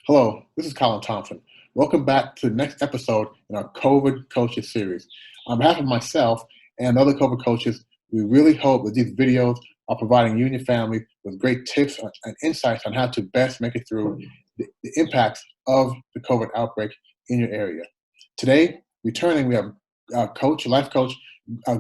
Hello, this is Colin Thompson. Welcome back to the next episode in our COVID Coaches series. On behalf of myself and other COVID coaches, we really hope that these videos are providing you and your family with great tips and insights on how to best make it through the impacts of the COVID outbreak in your area. Today, returning, we have life coach,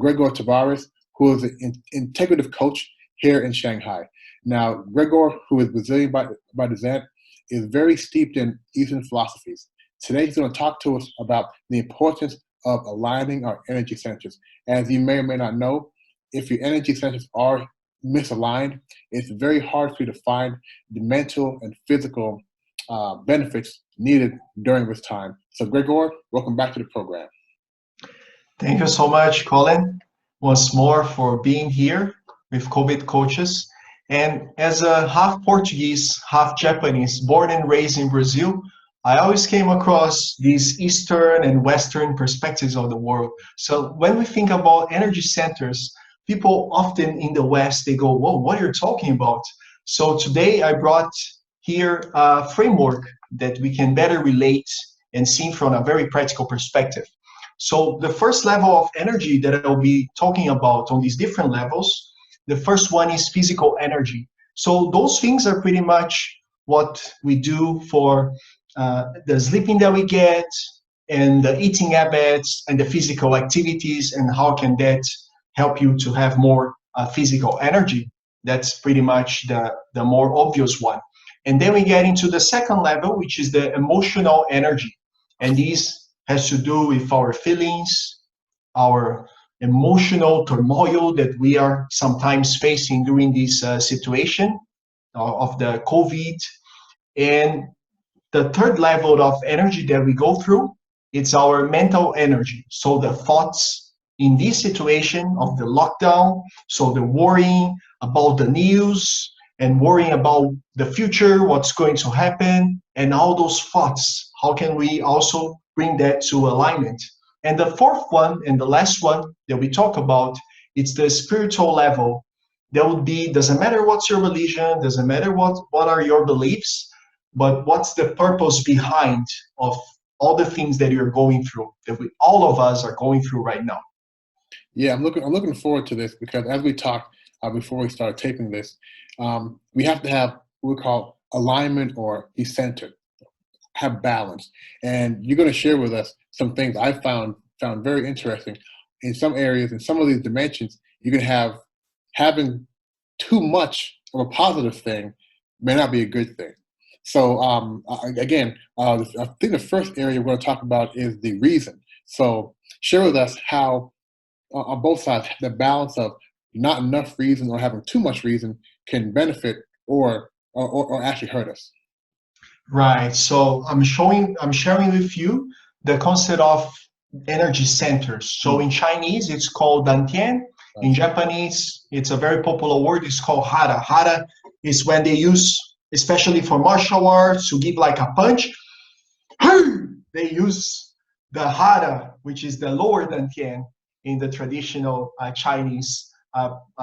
Gregor Tavares, who is an integrative coach here in Shanghai. Now, Gregor, who is Brazilian by descent, is very steeped in Eastern philosophies. Today, he's going to talk to us about the importance of aligning our energy centers. As you may or may not know, if your energy centers are misaligned, it's very hard for you to find the mental and physical benefits needed during this time. So, Gregor, welcome back to the program. Thank you so much, Colin, once more for being here with COVID coaches. And as a half Portuguese, half Japanese, born and raised in Brazil, I always came across these Eastern and Western perspectives of the world. So when we think about energy centers, people often in the West, they go, whoa, what are you talking about? So today I brought here a framework that we can better relate and see from a very practical perspective. So the first level of energy that I'll be talking about on these different levels, the first one is physical energy. So those things are pretty much what we do for the sleeping that we get and the eating habits and the physical activities, and how can that help you to have more physical energy. That's pretty much the more obvious one. And then we get into the second level, which is the emotional energy. And this has to do with our feelings, our emotional turmoil that we are sometimes facing during this situation of the COVID. And the third level of energy that we go through, it's our mental energy. So the thoughts in this situation of the lockdown, so the worrying about the news and worrying about the future, what's going to happen, and all those thoughts, how can we also bring that to alignment? And the fourth one and the last one that we talk about, it's the spiritual level. That would be, doesn't matter what's your religion, doesn't matter what are your beliefs, but what's the purpose behind of all the things that you're going through, that all of us are going through right now. Yeah, I'm looking forward to this, because as we talked before we started taping this, we have to have what we call alignment or be centered, have balance. And you're going to share with us some things I found very interesting. In some areas, in some of these dimensions, you can have having too much of a positive thing may not be a good thing. So again, I think the first area we're going to talk about is the reason. So share with us how on both sides, the balance of not enough reason or having too much reason can benefit or actually hurt us. Right. So I'm sharing with you the concept of energy centers. So in Chinese, it's called dantian. In Japanese, it's a very popular word. It's called hara. Hara is when they use, especially for martial arts, to give like a punch. They use the hara, which is the lower dantian in the traditional Chinese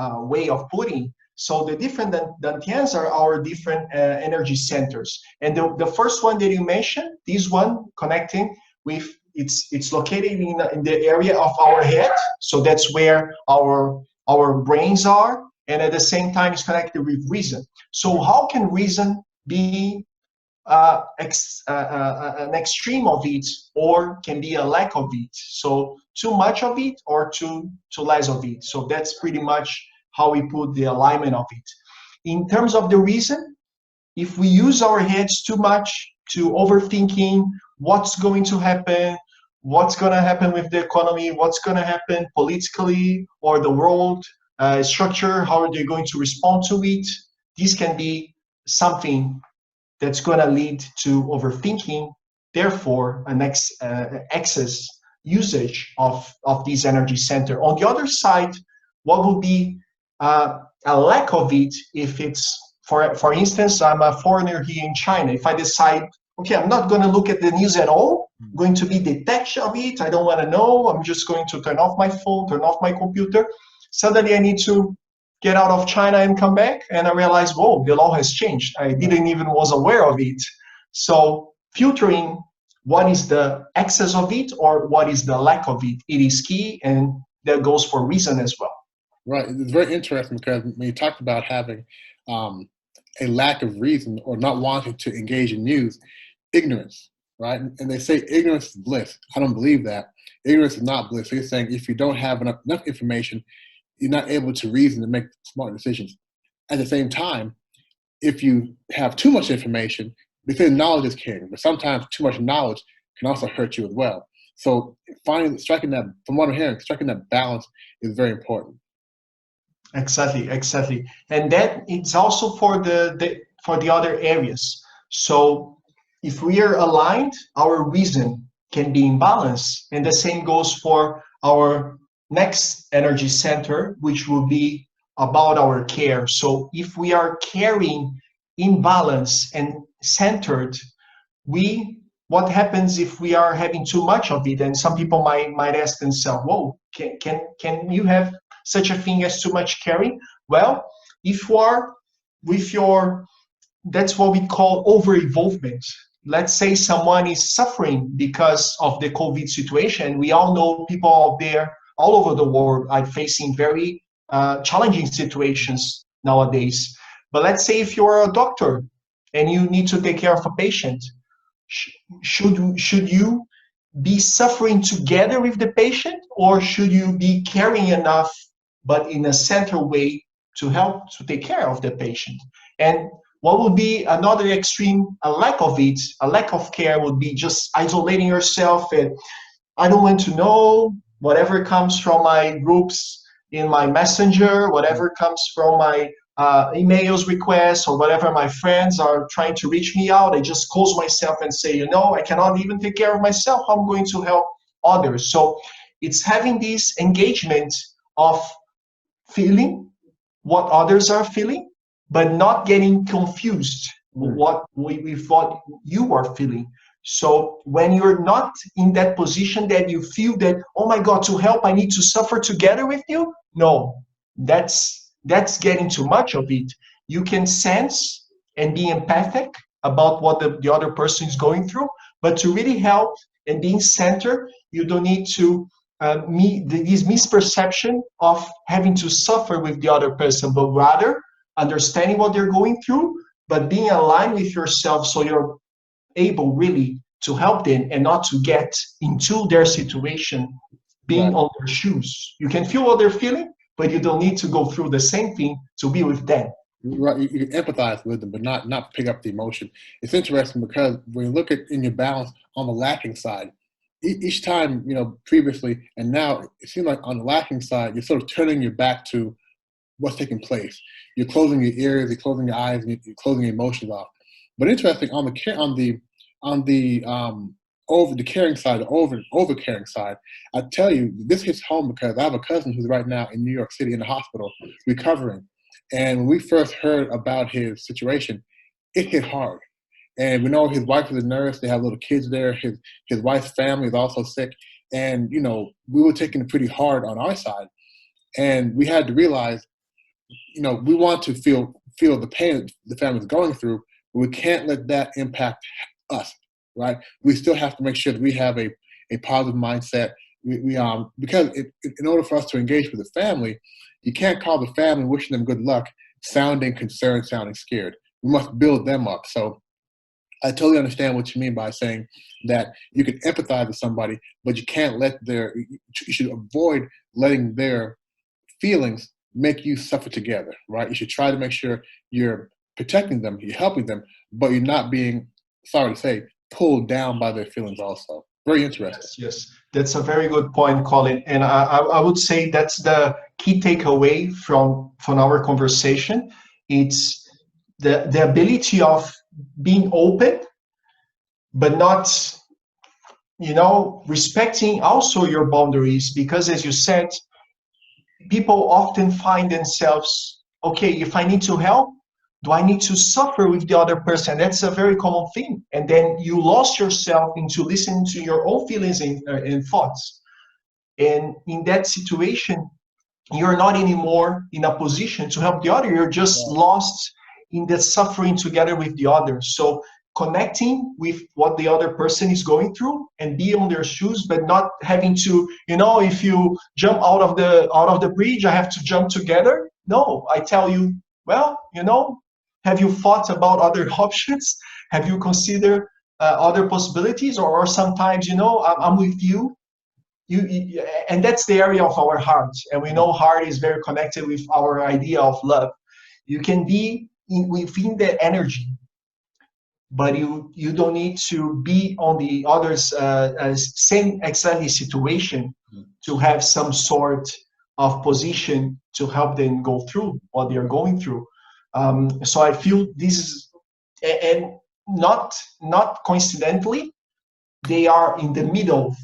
way of putting. So the different dantians are our different energy centers. And the first one that you mentioned, this one connecting with, it's located in the area of our head. So that's where our brains are. And at the same time, it's connected with reason. So how can reason be an extreme of it, or can be a lack of it? So too much of it or too less of it. So that's pretty much how we put the alignment of it. In terms of the reason, if we use our heads too much to overthinking what's going to happen with the economy, what's going to happen politically, or the world structure, how are they going to respond to it, this can be something that's going to lead to overthinking, therefore an excess usage of this energy center. On the other side, what would be a lack of it if it's, for instance, I'm a foreigner here in China. If I decide, okay, I'm not going to look at the news at all, I'm going to be detached of it, I don't want to know, I'm just going to turn off my phone, turn off my computer. Suddenly I need to get out of China and come back, and I realize, whoa, the law has changed. I didn't even was aware of it. So filtering what is the excess of it or what is the lack of it, it is key, and that goes for reason as well. Right. It's very interesting because when you talked about having a lack of reason or not wanting to engage in news, ignorance, right? And they say ignorance is bliss. I don't believe that. Ignorance is not bliss. So you're saying if you don't have enough information, you're not able to reason to make smart decisions. At the same time, if you have too much information, they say knowledge is king, but sometimes too much knowledge can also hurt you as well. So striking that, from what I'm hearing, striking that balance is very important. Exactly. And that it's also for the other areas. So if we are aligned, our reason can be in balance. And the same goes for our next energy center, which will be about our care. So if we are caring in balance and centered, what happens if we are having too much of it? And some people might ask themselves, whoa, can you have such a thing as too much caring? Well, if you are with your, that's what we call over-involvement. Let's say someone is suffering because of the COVID situation. We all know people out there all over the world are facing very challenging situations nowadays. But let's say if you're a doctor and you need to take care of a patient, should you be suffering together with the patient, or should you be caring enough but in a central way to help to take care of the patient? And what would be another extreme, a lack of it, a lack of care would be just isolating yourself, and I don't want to know whatever comes from my groups in my messenger, whatever comes from my emails requests, or whatever my friends are trying to reach me out. I just close myself and say, I cannot even take care of myself. I'm going to help others. So it's having this engagement of feeling what others are feeling, but not getting confused with what you are feeling. So when you're not in that position that you feel that, oh my God, to help, I need to suffer together with you. No, that's getting too much of it. You can sense and be empathic about what the other person is going through, but to really help and being centered, you don't need to this misperception of having to suffer with the other person, but rather understanding what they're going through, but being aligned with yourself so you're able really to help them and not to get into their situation, being on their shoes. You can feel what they're feeling, but you don't need to go through the same thing to be with them. Right, you can empathize with them, but not pick up the emotion. It's interesting because when you look at in your balance on the lacking side, each time, previously and now, it seems like on the lacking side, you're sort of turning your back to what's taking place. You're closing your ears, you're closing your eyes, and you're closing your emotions off. But interesting, on the over the caring side, the over caring side, I tell you, this hits home because I have a cousin who's right now in New York City in the hospital recovering. And when we first heard about his situation, it hit hard. And we know his wife is a nurse. They have little kids there. His wife's family is also sick. And, we were taking it pretty hard on our side. And we had to realize, we want to feel the pain the family's going through, but we can't let that impact us, right? We still have to make sure that we have a positive mindset. Because in order for us to engage with the family, you can't call the family wishing them good luck, sounding concerned, sounding scared. We must build them up. So I totally understand what you mean by saying that you can empathize with somebody, but you can't you should avoid letting their feelings make you suffer together, right? You should try to make sure you're protecting them, you're helping them, but you're not being, sorry to say, pulled down by their feelings also. Very interesting. Yes. That's a very good point, Colin. And I would say that's the key takeaway from our conversation. It's the ability of being open, but not, respecting also your boundaries. Because as you said, people often find themselves, okay, if I need to help, do I need to suffer with the other person? That's a very common thing. And then you lost yourself into listening to your own feelings and thoughts. And in that situation, you're not anymore in a position to help the other. You're just lost in that suffering together with the other. So connecting with what the other person is going through and be on their shoes, but not having to, you know, if you jump out of the bridge, I have to jump together. No, I tell you, well, you know, have you thought about other options? Have you considered other possibilities? Or sometimes, you know, I'm with you. And that's the area of our heart. And we know heart is very connected with our idea of love. You can be within the energy, but you don't need to be on the other's same exactly situation to have some sort of position to help them go through what they're going through. So I feel this is, and not coincidentally, they are in the middle.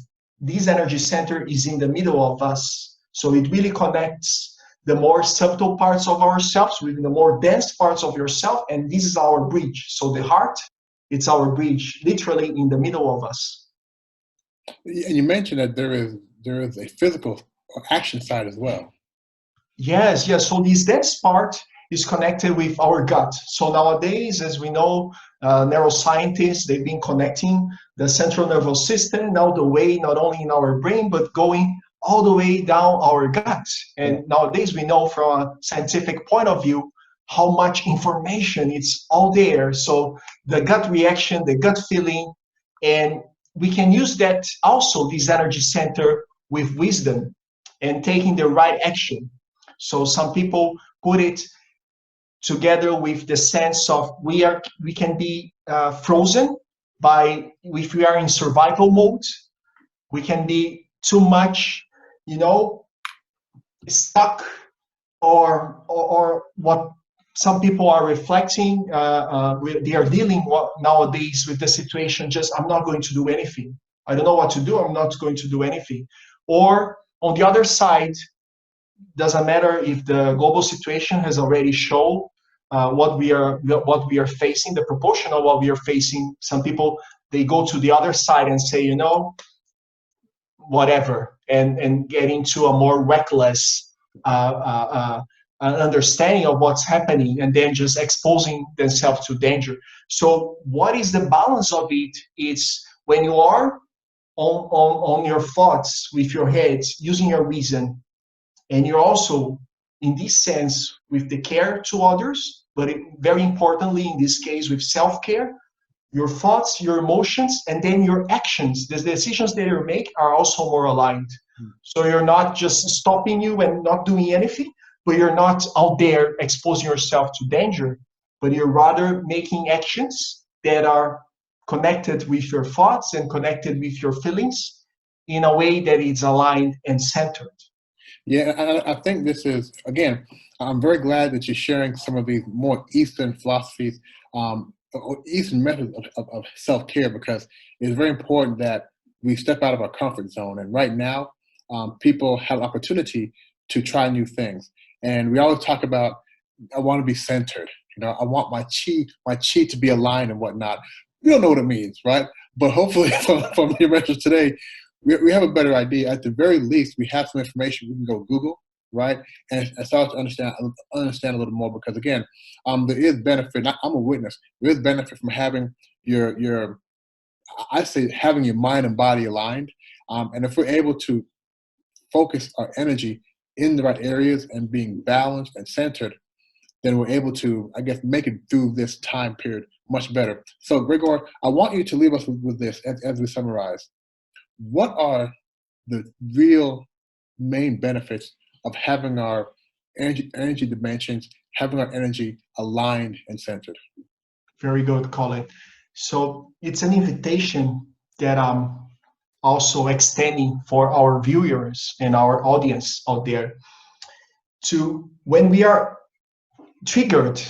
This energy center is in the middle of us. So it really connects the more subtle parts of ourselves with the more dense parts of yourself. And this is our bridge. So the heart, it's our bridge, literally in the middle of us. And you mentioned that there is a physical action side as well. Yes. So this dense part is connected with our gut. So nowadays, as we know, neuroscientists, they've been connecting the central nervous system all the way, not only in our brain, but going all the way down our gut. And nowadays we know from a scientific point of view how much information it's all there. So the gut reaction, the gut feeling, and we can use that also, this energy center, with wisdom and taking the right action. So some people put it together with the sense of we can be frozen by, if we are in survival mode, we can be too much, you know, stuck, or what some people are reflecting, they are dealing nowadays with the situation, just I'm not going to do anything. I don't know what to do, I'm not going to do anything. Or on the other side, doesn't matter if the global situation has already shown what we are facing, the proportion of what we are facing. Some people, they go to the other side and say, you know, whatever, and get into a more reckless understanding of what's happening, and then just exposing themselves to danger. So what is the balance of it? It's when you are on your thoughts with your head, using your reason, and you're also, in this sense, with the care to others, but very importantly, in this case, with self-care, your thoughts, your emotions, and then your actions, the decisions that you make are also more aligned. So you're not just stopping you and not doing anything, but you're not out there exposing yourself to danger, but you're rather making actions that are connected with your thoughts and connected with your feelings in a way that is aligned and centered. Yeah, I think this is, again, I'm very glad that you're sharing some of these more Eastern philosophies, or Eastern methods of self-care, because it's very important that we step out of our comfort zone. And right now, people have opportunity to try new things. And we always talk about, I want to be centered. You know, I want my chi to be aligned and whatnot. We don't know what it means, right? But hopefully from your message today, we have a better idea. At the very least, we have some information we can go Google, right? And start to understand a little more, because again, there is benefit. I'm a witness. There is benefit from having having your mind and body aligned. And if we're able to focus our energy in the right areas and being balanced and centered, then we're able to, I guess, make it through this time period much better. So, Gregor, I want you to leave us with this as we summarize. What are the real main benefits of having our energy dimensions, having our energy aligned and centered? Very good, Colin. So it's an invitation that I'm also extending for our viewers and our audience out there, to, when we are triggered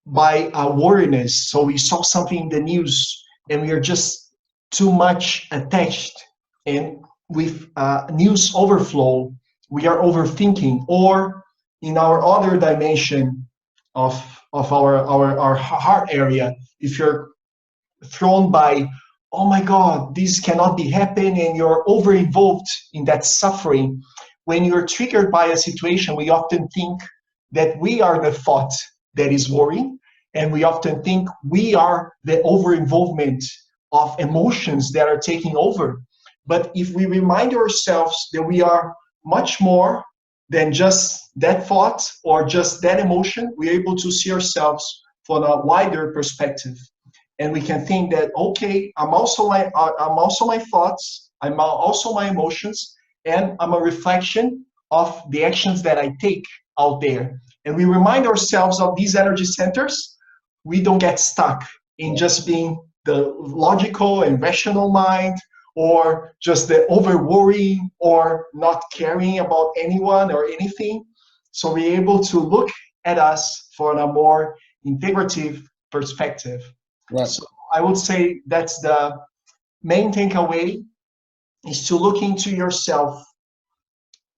by awareness, so we saw something in the news and we are just too much attached, and with news overflow, we are overthinking, or in our other dimension of our heart area, if you're thrown by, oh my God, this cannot be happening, and you're over involved in that suffering. When you're triggered by a situation, we often think that we are the thought that is worrying, And we often think we are the over-involvement of emotions that are taking over. But if we remind ourselves that we are much more than just that thought or just that emotion, we're able to see ourselves from a wider perspective. And we can think that, okay, I'm also my thoughts, I'm also my emotions, and I'm a reflection of the actions that I take out there. And we remind ourselves of these energy centers, we don't get stuck in just being the logical and rational mind, or just the over worrying or not caring about anyone or anything. So we're able to look at us from a more integrative perspective. Right. So I would say that's the main takeaway, is to look into yourself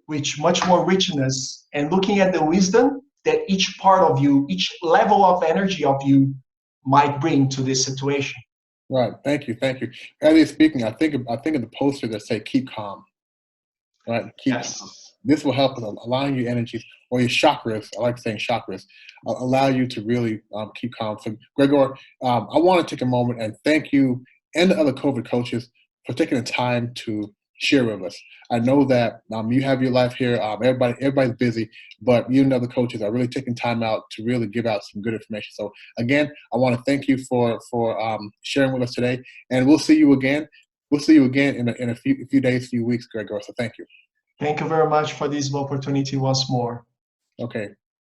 with much more richness and looking at the wisdom that each part of you, each level of energy of you might bring to this situation. Right. Thank you. Thank you. As you're speaking, I think of the poster that say "Keep calm." Right. Keep calm. This will help with allowing your energies or your chakras. I like saying chakras. Allow you to really keep calm. So, Gregor, I want to take a moment and thank you and the other COVID coaches for taking the time to share with us. I know that you have your life here. Everybody's busy, but you and other coaches are really taking time out to really give out some good information. So again, I want to thank you for sharing with us today, and we'll see you again. We'll see you again in a few days, few weeks, Gregor. So thank you. Thank you very much for this opportunity once more. Okay.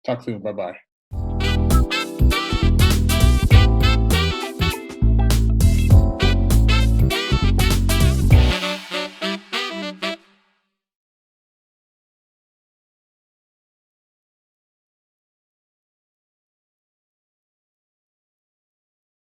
Talk soon. Bye-bye.